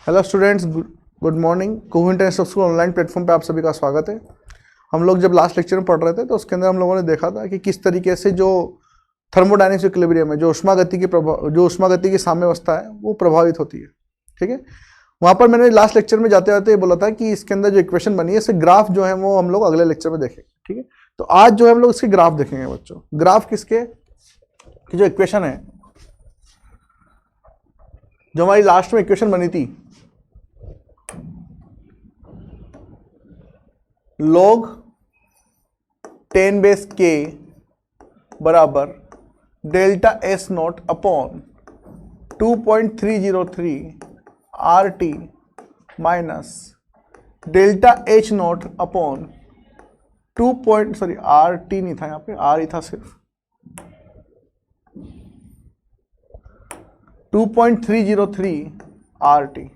Hello students, good morning. Kuhu international school online platform पे आप सभी का स्वागत है। हम लोग जब लास्ट लेक्चर में पढ़ रहे थे तो उसके अंदर हम लोगों ने देखा था कि किस तरीके से जो थर्मोडायनेमिक्स इक्विलिब्रियम है, जो ऊष्मागति की साम्यावस्था है वो प्रभावित होती है। ठीक है, वहाँ पर मैंने लास्ट लेक्चर में जाते जाते बोला था कि इसके अंदर जो इक्वेशन बनी है इसके ग्राफ जो है वो हम लोग अगले लेक्चर में देखेंगे। ठीक है, तो आज जो है हम लोग इसके ग्राफ देखेंगे बच्चों। ग्राफ किसके कि जो इक्वेशन है, जो हमारी लास्ट में इक्वेशन बनी थी, log 10 बेस के बराबर delta S naught upon 2.303 R T minus delta H not upon R T नहीं था, यहाँ पे आर ही था सिर्फ, 2.303 आर टी।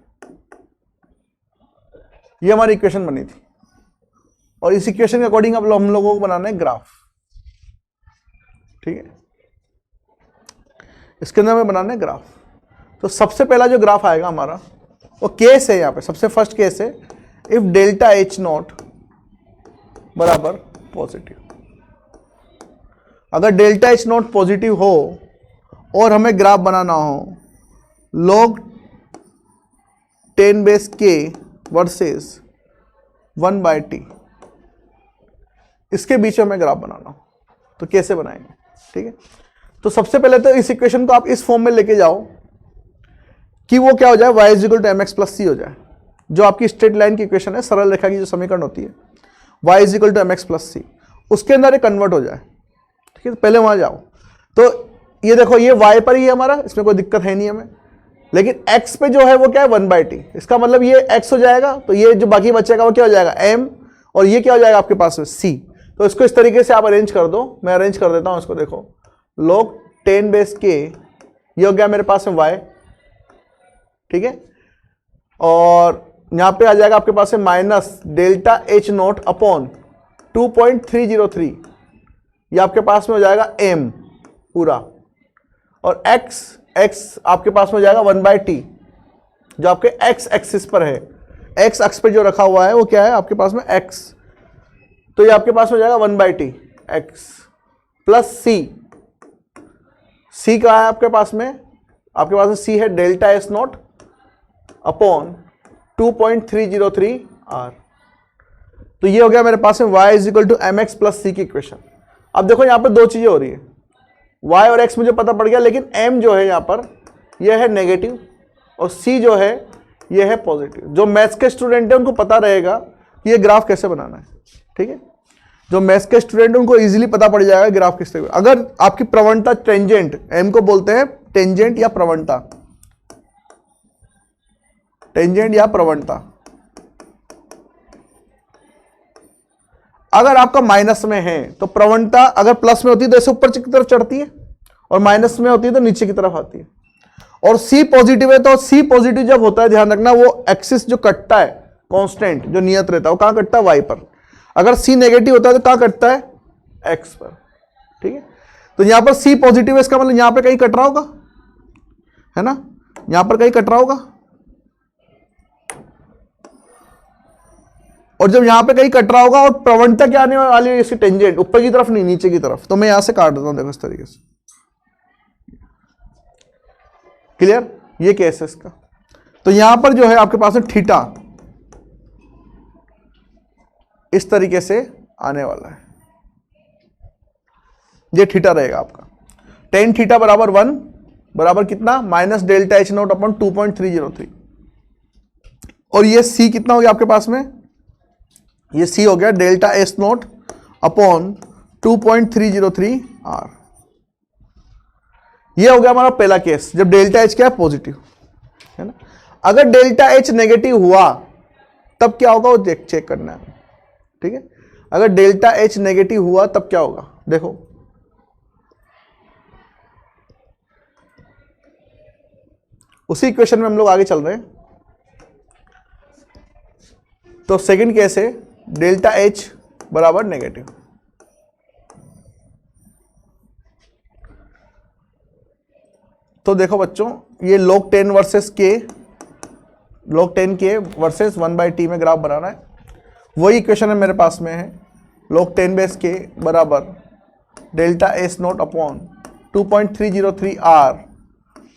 ये हमारी इक्वेशन बनी थी और इस इक्वेशन के अकॉर्डिंग अब हम लोगों को बनाना है ग्राफ। ठीक है, इसके अंदर हमें बनाना है ग्राफ। तो सबसे पहला जो ग्राफ आएगा हमारा वो केस है, यहाँ पे सबसे फर्स्ट केस है इफ डेल्टा एच नॉट बराबर पॉजिटिव। अगर डेल्टा एच नॉट पॉजिटिव हो और हमें ग्राफ बनाना हो log 10 बेस के वर्सेस 1/t, इसके बीच में हमें ग्राफ बनाना हो तो कैसे बनाएंगे। ठीक है, तो सबसे पहले तो इस इक्वेशन को आप इस फॉर्म में लेके जाओ कि वो क्या हो जाए, y is equal to mx plus c हो जाए। जो आपकी स्ट्रेट लाइन की इक्वेशन है, सरल रेखा की जो समीकरण होती है, y is equal to mx plus c, उसके अंदर ये कन्वर्ट हो जाए। ठीक है, तो पहले वहां जाओ। तो ये देखो, ये y पर ही है हमारा, इसमें कोई दिक्कत है नहीं हमें, लेकिन x पे जो है वो क्या है 1/t। इसका मतलब ये x हो जाएगा, तो ये जो बाकी बचेगा वो क्या हो जाएगा m, और ये क्या हो जाएगा आपके पास c। तो इसको इस तरीके से आप अरेंज कर दो, मैं अरेंज कर देता हूं इसको। देखो log 10 बेस के, ये हो गया मेरे पास में y। ठीक है, और यहां पे आ जाएगा आपके पास में minus delta H not upon 2.303, ये आपके पास में हो जाएगा m पूरा, और x आपके पास में हो जाएगा 1/t, जो आपके x एक्सिस पर है। x अक्ष पे जो रखा हुआ है वो क्या है आपके पास में x, तो ये आपके पास हो जाएगा 1/t x प्लस c का है आपके पास में c है delta S naught upon 2.303 r। तो ये हो गया मेरे पास में y is equal to m x plus c की इक्वेशन। अब देखो यहाँ पर दो चीजें हो रही है, y और x मुझे पता पड़ गया, लेकिन m जो है यहाँ पर यह है नेगेटिव और c जो है यह है पॉजिटिव। जो मैथ्स के स्टूडेंट है उनको पता रहेगा कि ये ग्राफ कैसे बनाना है। ठीक है, जो मैथ्स के स्टूडेंट उनको इजीली पता पड़ जाएगा ग्राफ किस तरह। अगर आपकी प्रवणता टेंजेंट, m को बोलते हैं टेंजेंट या प्रवणता, टेंजेंट या प्रवणता, अगर आपका माइनस में है तो प्रवणता अगर प्लस में होती है तो ऐसे ऊपर की तरफ चढ़ती है, और माइनस में होती है तो नीचे की तरफ आती है। और C पॉजिटिव है तो C पॉजिटिव जब होता है, ध्यान रखना, वो एक्सिस जो कटता है कांस्टेंट जो नियत रहता है वो कहां कटता है, y पर। अगर C नेगेटिव होता है तो कहां कटता है, x पर। ठीक है, तो यहां पर C पॉजिटिव है, इसका मतलब यहां पर कहीं कट रहा होगा, है ना, यहां पर कहीं कट रहा होगा। और जब यहां पे कहीं कट रहा होगा और प्रवणता क्या आने वाली है, इसकी टेंजेंट ऊपर की तरफ नहीं नीचे की तरफ, तो मैं यहां से काट देता हूं, देखो इस तरीके से। क्लियर, ये केस है इसका। तो यहां पर जो है आपके पास में थीटा इस तरीके से आने वाला है, ये थीटा रहेगा आपका। टेन थीटा बराबर 1 बराबर कितना, minus delta H not upon 2.303, और ये सी कितना हो गया आपके पास में, ये सी हो गया delta S naught upon 2.303 R. ये हो गया हमारा पहला केस, जब डेल्टा एच क्या है, पॉजिटिव, है ना। अगर डेल्टा एच नेगेटिव हुआ तब क्या होगा वो चेक करना है। ठीक है, अगर डेल्टा एच नेगेटिव हुआ तब क्या होगा, देखो उसी इक्वेशन में हम लोग आगे चल रहे हैं। तो सेकंड केस है डेल्टा एच बराबर नेगेटिव। तो देखो बच्चों, ये log 10 वर्सेस के log 10 के वर्सेस 1/t में ग्राफ बनाना है। वही इक्वेशन है मेरे पास में है, log 10 बेस के बराबर delta S naught upon 2.303 r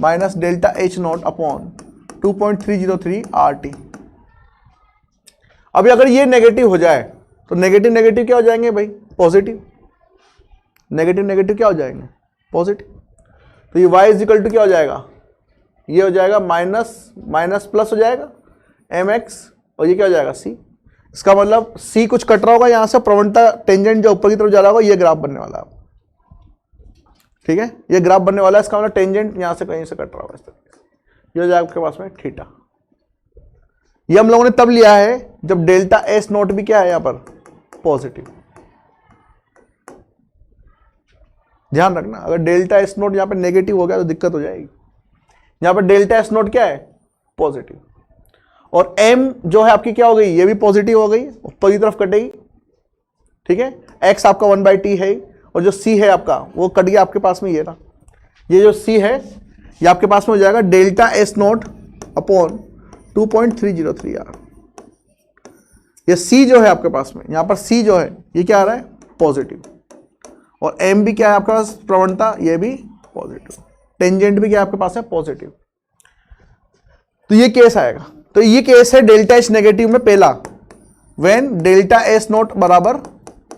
minus delta H naught upon 2.303 RT। अभी अगर ये नेगेटिव हो जाए तो नेगेटिव नेगेटिव क्या हो जाएंगे भाई? पॉजिटिव। नेगेटिव नेगेटिव क्या हो जाएंगे? पॉजिटिव। तो ये y इज इक्वल टू क्या हो जाएगा? ये हो जाएगा माइनस माइनस प्लस हो जाएगा mx, और ये क्या हो जाएगा? c। इसका मतलब c कुछ कट रहा होगा यहाँ से, प्रवणता टेंजेंट जो ऊपर की तरफ जा रहा होगा, ये ग्राफ बनने वाला है। ठीक है, ये ग्राफ बनने वाला है। इसका मतलब टेंजेंट यहाँ से कहीं से कट रहा होगा इस तरीके से, ये हो जाएगा आपके पास में थीटा। ये हम लोगों ने तब लिया है जब डेल्टा एस नोट भी क्या है यहाँ पर? पॉजिटिव। ध्यान रखना, अगर डेल्टा एस नोट यहाँ पे नेगेटिव हो गया तो दिक्कत हो जाएगी। यहाँ पर डेल्टा एस नोट क्या है? पॉजिटिव। और m जो है आपकी क्या हो गई? ये भी पॉजिटिव हो गई, ऊपर की तरफ कटेगी। ठीक है, x आपका 1/t है, और जो c है आपका वो कट गया आपके पास में, ये ना, ये जो c है ये आपके पास में हो जाएगा delta S naught upon 2.303 r। ये c जो है आपके पास में, यहाँ पर c जो है ये क्या आ रहा है? पॉजिटिव। और m भी क्या है आपके पास? प्रवणता, ये भी पॉजिटिव। टेंजेंट भी क्या आपके पास है? पॉजिटिव। तो ये केस आएगा। तो ये केस है डेल्टा एच नेगेटिव में पहला, व्हेन डेल्टा एस नोट बराबर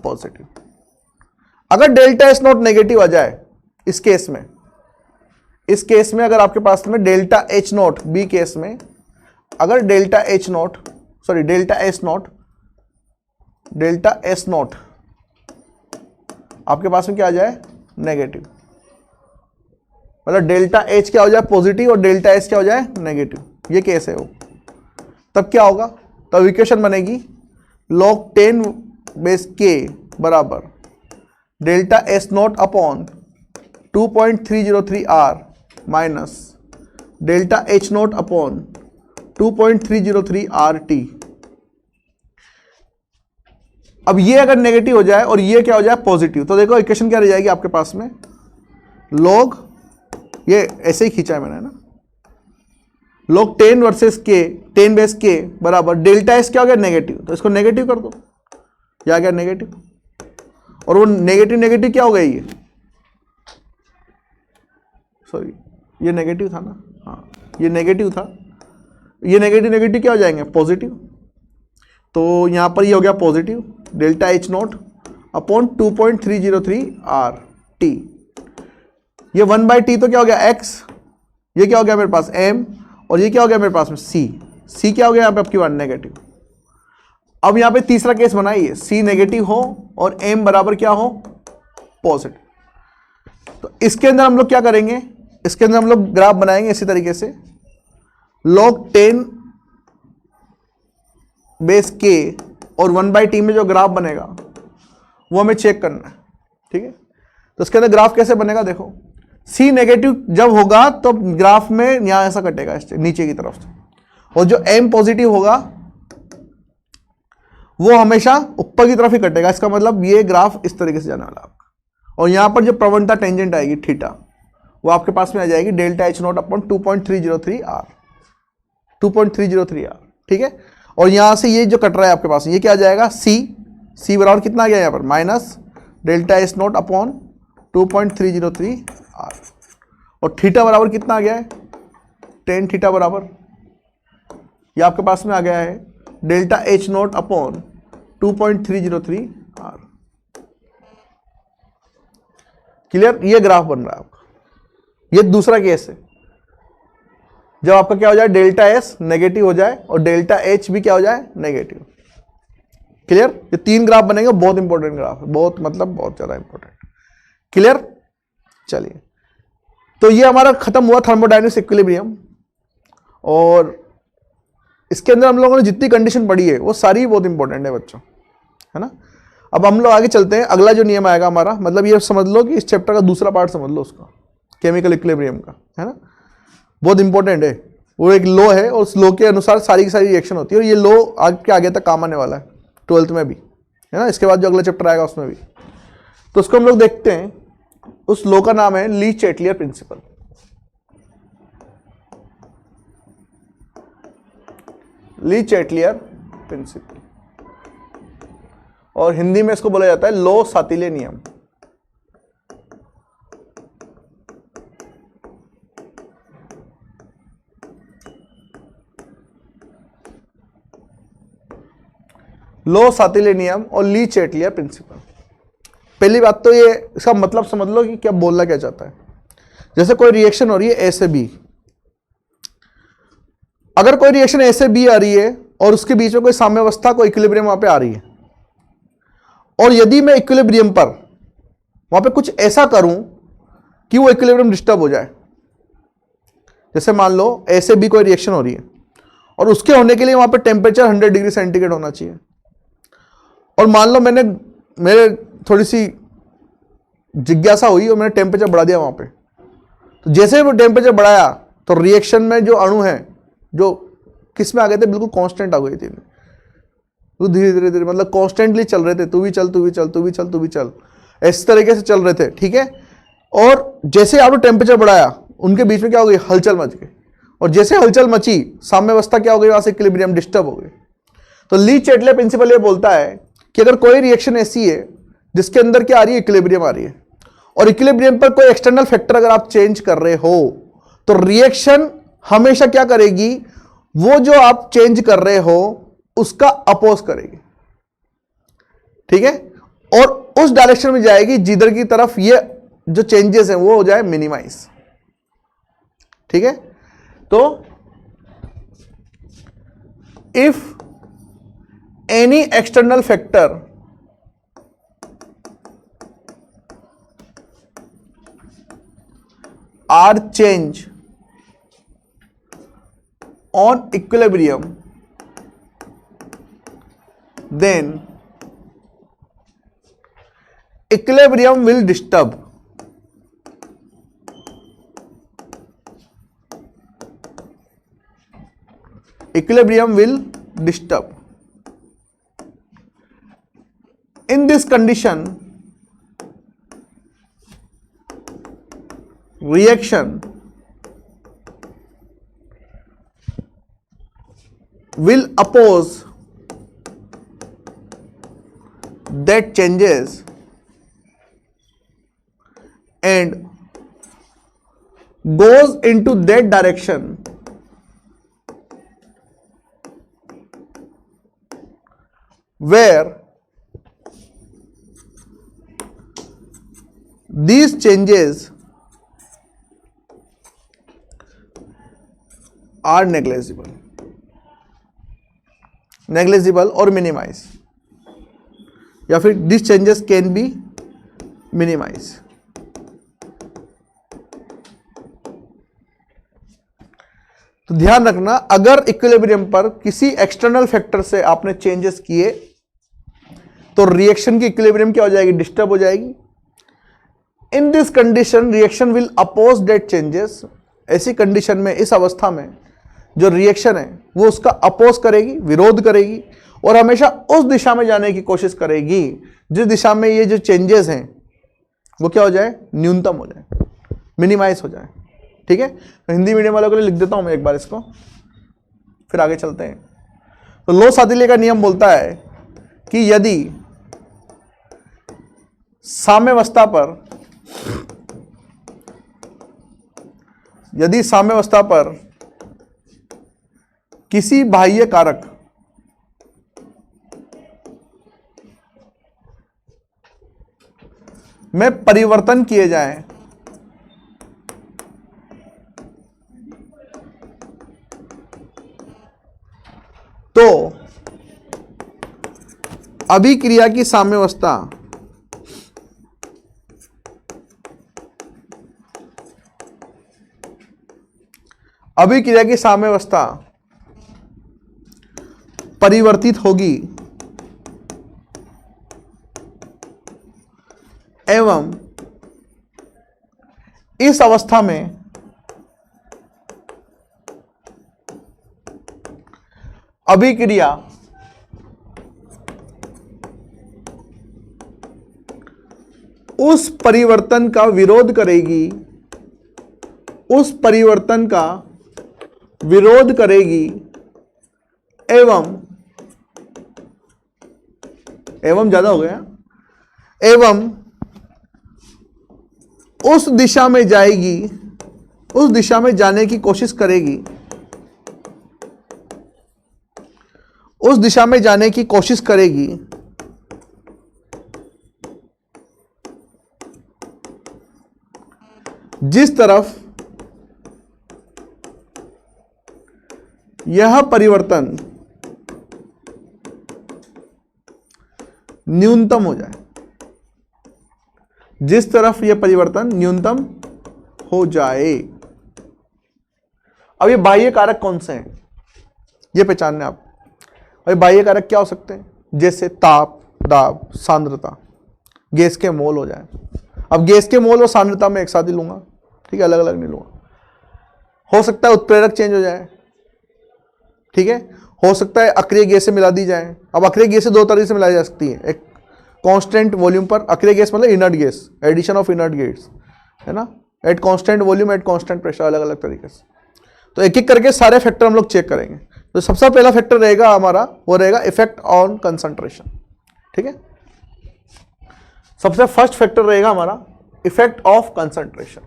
पॉजिटिव। अगर डेल्टा एस नोट नेगेटिव आ जाए इस केस में, इस केस में अगर आपके पास में delta H naught, B case में अगर delta H naught, sorry delta S naught, delta S naught आपके पास में क्या आ जाए? नेगेटिव। मतलब डेल्टा एच क्या हो जाए? पॉजिटिव, और डेल्टा एस क्या हो जाए? नेगेटिव। ये केस है वो। तब क्या होगा? तब इक्वेशन बनेगी log 10 बेस के बराबर delta S naught upon 2.303 r minus delta H naught upon 2.303 RT। अब ये अगर नेगेटिव हो जाए और ये क्या हो जाए? पॉजिटिव, तो देखो इक्वेशन क्या रह जाएगी आपके पास में? log, ये ऐसे ही खींचा है मैंने ना, log 10 वर्सेस के, 10 बेस के बराबर डेल्टा एस क्या हो गया? नेगेटिव, तो इसको नेगेटिव कर दो, ये आ गया नेगेटिव। और वो नेगेटिव नेगेटिव क्या हो गया? ये सॉरी, ये नेगेटिव था ना, हाँ ये नेगेटिव था, ये नेगेटिव नेगेटिव क्या हो जाएंगे? पॉजिटिव। तो यहां पर ये हो गया positive, delta H naught upon 2.303 RT। ये 1/t तो क्या हो गया? x। ये क्या हो गया मेरे पास? m। और ये क्या हो गया मेरे पास में? c क्या हो गया यहाँ पे आपकी बात? नेगेटिव। अब यहाँ पे तीसरा केस बनाइए, c नेगेटिव हो और m बराबर क्या हो? पॉजिटिव। तो इसके अंदर हम लोग क्या करेंगे? इसके अंदर हम लोग ग्राफ बनाएंगे इसी तरीके से, log 10 बेस के और 1/t में जो ग्राफ बनेगा वो हमें चेक करना है। ठीक है, तो इसके अंदर ग्राफ कैसे बनेगा? देखो, c नेगेटिव जब होगा तो ग्राफ में यहां ऐसा कटेगा नीचे की तरफ से, और जो m पॉजिटिव होगा वो हमेशा ऊपर की तरफ ही कटेगा। इसका मतलब ये ग्राफ इस तरीके से जाने वाला आपका, और यहां पर जो प्रवणता टेंजेंट आएगी थीटा, वो आपके पास में आ जाएगी delta H naught upon 2.303 r, 2.303 r। ठीक है, और यहां से ये जो कट रहा है आपके पास, ये क्या आ जाएगा? c बराबर कितना आ गया यहाँ पर? Minus delta S naught upon 2.303 r, और थीटा बराबर कितना आ गया है? tan थीटा बराबर, ये आपके पास में आ गया है delta H naught upon 2.303 r। Clear? ये ग्राफ बन रहा है आपका। ये दूसरा केस है जब आपका क्या हो जाए? डेल्टा एस नेगेटिव हो जाए और डेल्टा एच भी क्या हो जाए? नेगेटिव। क्लियर? ये तीन ग्राफ बनेंगे, बहुत इंपॉर्टेंट ग्राफ है, बहुत मतलब बहुत ज्यादा इंपॉर्टेंट। क्लियर? चलिए, तो ये हमारा खत्म हुआ थर्मोडायनेमिक्स इक्विलिब्रियम, और इसके अंदर हम लोगों ने जितनी कंडीशन पढ़ी है वो सारी बहुत इंपॉर्टेंट है बच्चों, है ना। अब हम लोग आगे चलते हैं, अगला जो नियम आएगा हमारा, मतलब ये समझ लो कि इस चैप्टर का दूसरा पार्ट समझ लो उसका, केमिकल इक्विलिब्रियम का, है ना, बहुत इंपॉर्टेंट है। वो एक लॉ है और उस लॉ के अनुसार सारी की सारी रिएक्शन होती है, और ये लॉ आगे तक काम आने वाला है 12th में भी, है ना। इसके बाद जो अगला चैप्टर आएगा उसमें भी, तो उसको हम लोग देखते हैं। उस लॉ का नाम है ली चैटलियर प्रिंसिपल। ली चैटलियर प्रिंसिपल, और हिंदी में इसको बोला जाता है लो सातिले नियम। लो सातिले नियम और ली चैटलियर प्रिंसिपल। पहली बात तो ये इसका मतलब समझ लो कि क्या बोलना क्या चाहता है। जैसे कोई रिएक्शन हो रही है ए से बी, अगर कोई रिएक्शन ए से बी आ रही है और उसके बीच में कोई साम्यावस्था, कोई इक्विलिब्रियम वहां पे आ रही है, और यदि मैं इक्विलिब्रियम पर वहां पे कुछ ऐसा करूं कि वो इक्विलिब्रियम डिस्टर्ब हो जाए, जैसे मान लो ए से बी कोई रिएक्शन हो रही है और उसके होने के लिए वहां पे टेम्परेचर 100 डिग्री सेंटीग्रेड होना चाहिए, और मान लो मेरे थोड़ी सी जिज्ञासा हुई और मैंने टेम्परेचर बढ़ा दिया वहां पे, तो जैसे वो टेम्परेचर बढ़ाया तो रिएक्शन में जो अणु है जो किस में आ गए थे, बिल्कुल कांस्टेंट आ गई थी, वो धीरे धीरे धीरे मतलब कांस्टेंटली चल रहे थे, तू भी चल तू भी चल तू भी चल तू भी चल, इस तरीके से चल रहे थे, ठीक है। और जैसे आपने टेम्परेचर बढ़ाया उनके बीच में क्या हो गई, हलचल मच गई, और जैसे हलचल मची साम्यावस्था क्या हो गई, वहां से इक्विलिब्रियम डिस्टर्ब हो गई। तो ली चैटलियर प्रिंसिपल ये बोलता है कि अगर कोई रिएक्शन ऐसी है जिसके अंदर क्या आ रही है, इक्विलिब्रियम आ रही है, और इक्विलिब्रियम पर कोई एक्सटर्नल फैक्टर अगर आप चेंज कर रहे हो तो रिएक्शन हमेशा क्या करेगी, वो जो आप चेंज कर रहे हो उसका अपोज करेगी, ठीक है, और उस डायरेक्शन में जाएगी जिधर की तरफ ये जो चेंजेस हैं वो हो जाए मिनिमाइज, ठीक है। तो if any external factor are change on equilibrium, then equilibrium will disturb. Equilibrium will disturb. In this condition, reaction will oppose that changes and goes into that direction where these changes are negligible or minimize, या फिर these changes can be minimized. तो ध्यान रखना, अगर equilibrium पर किसी external factor से आपने चेंजेस किए तो रिएक्शन की इक्विलिब्रियम क्या हो जाएगी, डिस्टर्ब हो जाएगी। In this condition reaction will oppose that changes. ऐसी कंडीशन में, इस अवस्था में जो रिएक्शन है वो उसका अपोज करेगी, विरोध करेगी, और हमेशा उस दिशा में जाने की कोशिश करेगी जिस दिशा में ये जो चेंजेस हैं वो क्या हो जाए, न्यूनतम हो जाए, मिनिमाइज हो जाए, ठीक है। तो हिंदी मीडियम वालों के लिए लिख देता हूं मैं एक बार इसको, फिर आगे चलते हैं। तो लो सातिले का नियम बोलता है कि यदि साम्यावस्था पर किसी बाह्य कारक में परिवर्तन किए जाएं तो अभिक्रिया की साम्यावस्था परिवर्तित होगी एवं इस अवस्था में अभिक्रिया उस परिवर्तन का विरोध करेगी, एवं ज्यादा हो गया, एवं उस दिशा में जाएगी, उस दिशा में जाने की कोशिश करेगी, उस दिशा में जाने की कोशिश करेगी जिस तरफ यह परिवर्तन न्यूनतम हो जाए, जिस तरफ यह परिवर्तन न्यूनतम हो जाए। अब ये बाह्य कारक कौन से हैं, ये पहचानने आप। और बाह्य कारक क्या हो सकते हैं, जैसे ताप, दाब, सांद्रता, गैस के मोल हो जाए। अब गैस के मोल और सांद्रता में एक साथ ही लूंगा, ठीक है, अलग अलग नहीं लूंगा। हो सकता है उत्प्रेरक चेंज हो जाए, ठीक है, हो सकता है अक्रिय गैस से मिला दी जाए। अब अक्रिय गैस से दो तरीके से मिलाई जा सकती है, एक कांस्टेंट वॉल्यूम पर, अक्रिय गैस मतलब inert gas, addition of inert gas, है ना, at constant volume at constant pressure, अलग अलग तरीके से। तो एक एक करके सारे फैक्टर हम लोग चेक करेंगे। तो सबसे पहला फैक्टर रहेगा हमारा, वो रहेगा इफेक्ट ऑन कंसंट्रेशन, ठीक है। सबसे फर्स्ट फैक्टर रहेगा हमारा इफेक्ट ऑफ कंसंट्रेशन,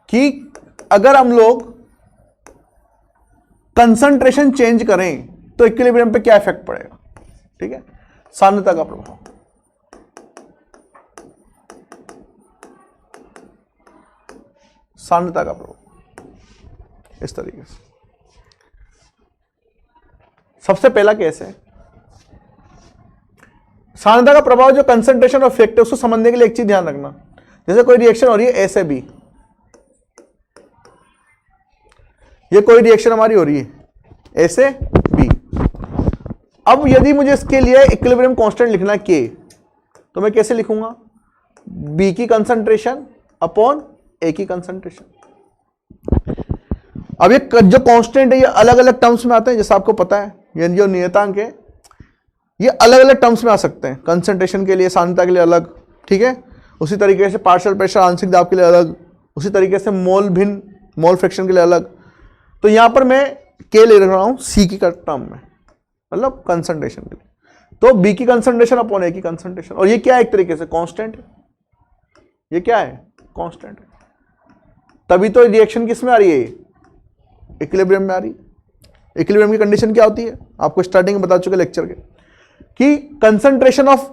कि अगर हम लोग कंसंट्रेशन चेंज करें तो इक्विलिब्रियम पे क्या इफेक्ट पड़ेगा, ठीक है। सांद्रता का प्रभाव, सांद्रता का प्रभाव इस तरीके से। सबसे पहला केस है सांद्रता का प्रभाव, जो कंसंट्रेशन और इफेक्ट है उसको समझने के लिए एक चीज ध्यान रखना। जैसे कोई रिएक्शन हो रही है ए से बी, ये कोई रिएक्शन हमारी हो रही है ए से बी। अब यदि मुझे इसके लिए इक्विलिब्रियम कांस्टेंट लिखना है के, तो मैं कैसे लिखूंगा, बी की कंसंट्रेशन अपॉन ए की कंसंट्रेशन। अब ये जो कांस्टेंट है ये अलग अलग टर्म्स में आते हैं, जैसे आपको पता है ये जो नियतांक है ये अलग अलग टर्म्स में आ सकते हैं। कंसंट्रेशन के लिए, सांद्रता के लिए अलग, ठीक है, उसी तरीके से पार्शियल प्रेशर, आंशिक दाब के लिए अलग, उसी तरीके से मोल भिन्न, मोल फ्रैक्शन के लिए अलग। तो यहां पर मैं के ले रहा हूं सी की टर्म में, मतलब कंसंट्रेशन के लिए। तो बी की कंसंट्रेशन अपॉन ए की कंसंट्रेशन, और ये क्या है, एक तरीके से कांस्टेंट है, ये क्या है, कांस्टेंट है। तभी तो रिएक्शन किस में आ रही है, इक्विलिब्रियम में आ रही है। इक्विलिब्रियम की कंडीशन क्या होती है, आपको स्टार्टिंग में बता चुके लेक्चर के, कि concentration of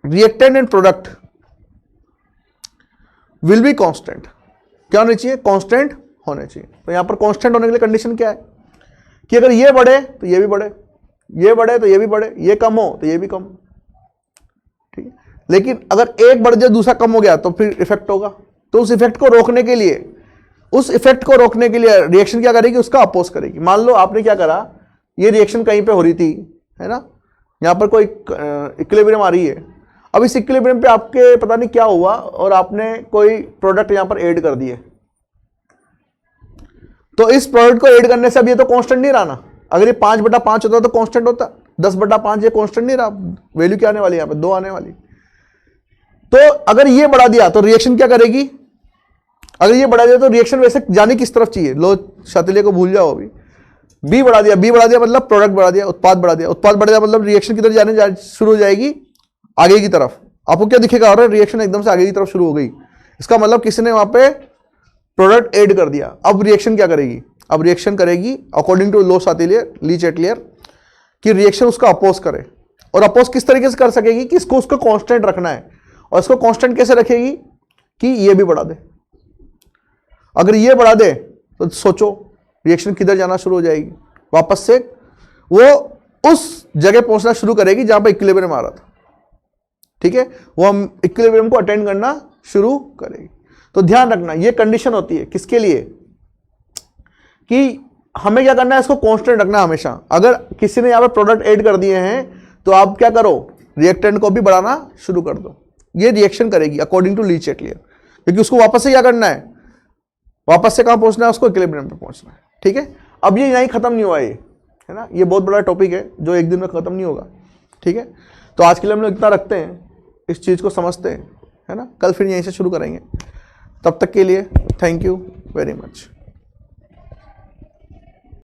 reactant and product will be constant. क्या होने चाहिए, कांस्टेंट होने चाहिए। तो यहां पर कांस्टेंट होने के लिए कंडीशन क्या है, कि अगर ये बढ़े तो ये भी बढ़े, ये बढ़े तो ये भी बढ़े, ये कम हो तो ये भी कम, ठीक है। लेकिन अगर एक बढ़ जाए दूसरा कम हो गया तो फिर इफेक्ट होगा। तो उस इफेक्ट को रोकने के लिए, उस इफेक्ट को रोकने के लिए रिएक्शन क्या करेगी, उसका अपोज करेगी। मान लो आपने क्या करा, ये रिएक्शन कहीं पे हो रही थी, है ना, यहां पर कोई इक्विलिब्रियम आ रही है। अब इस इक्विलिब्रियम पे आपके पता नहीं क्या हुआ और आपने कोई प्रोडक्ट यहां पर ऐड कर दिए। तो इस प्रोडक्ट को ऐड करने से अब ये तो कांस्टेंट नहीं रहा ना। अगर ये 5/5 होता तो कांस्टेंट होता, 10/5 ये कांस्टेंट नहीं रहा, वैल्यू क्या आने वाली है यहाँ पे, 2 आने वाली। तो अगर ये बढ़ा दिया तो रिएक्शन क्या करेगी, अगर ये बढ़ा दिया तो रिएक्शन वैसे जाने किस तरफ चाहिए, लो शातिले को भूल जाओ अभी। बी बढ़ा दिया, बी बढ़ा दिया मतलब प्रोडक्ट बढ़ा दिया, उत्पाद बढ़ा दिया, उत्पाद बढ़ दिया मतलब रिएक्शन किधर जाने शुरू हो जाएगी, आगे की तरफ। आपको क्या दिखेगा, और रिएक्शन एकदम से आगे की तरफ शुरू हो गई, इसका मतलब किसी ने वहां पे प्रोडक्ट ऐड कर दिया। अब रिएक्शन क्या करेगी, अब रिएक्शन करेगी according to le Chatelier, le Chatelier, कि रिएक्शन उसका अपोज करे। और अपोज किस तरीके से कर सकेगी, कि इसको उसको कांस्टेंट रखना है। और इसको कांस्टेंट कैसे रखेगी, कि ये भी बढ़ा दे। अगर ये बढ़ा दे तो सोचो रिएक्शन किधर जाना शुरू हो जाएगी, वापस से वो उस जगह पहुंचना शुरू करेगी जहां पर इक्विलिब्रियम आ रहा था, ठीक है, वो हम इक्विलिब्रियम को अटेंड करना शुरू करेगी। तो ध्यान रखना ये कंडीशन होती है किसके लिए, कि हमें क्या करना है, इसको कांस्टेंट रखना है हमेशा। अगर किसी ने यहां पर प्रोडक्ट ऐड कर दिए हैं तो आप क्या करो, रिएक्टेंट को भी बढ़ाना शुरू कर दो। ये रिएक्शन करेगी अकॉर्डिंग टू ली चैटलियर, क्योंकि उसको वापस से क्या करना है, वापस से कहां पहुंचना है, उसको इक्विलिब्रियम पे पहुंचना है, ठीक है। अब ये यहीं खत्म नहीं हुआ, ये है ना, ये बहुत बड़ा टॉपिक है जो एक दिन में खत्म नहीं होगा, ठीक है। तो आज के लिए हम लोग इतना रखते हैं, इस चीज को समझते हैं, है ना। कल फिर यहीं से शुरू करेंगे। तब तक के लिए थैंक यू वेरी मच।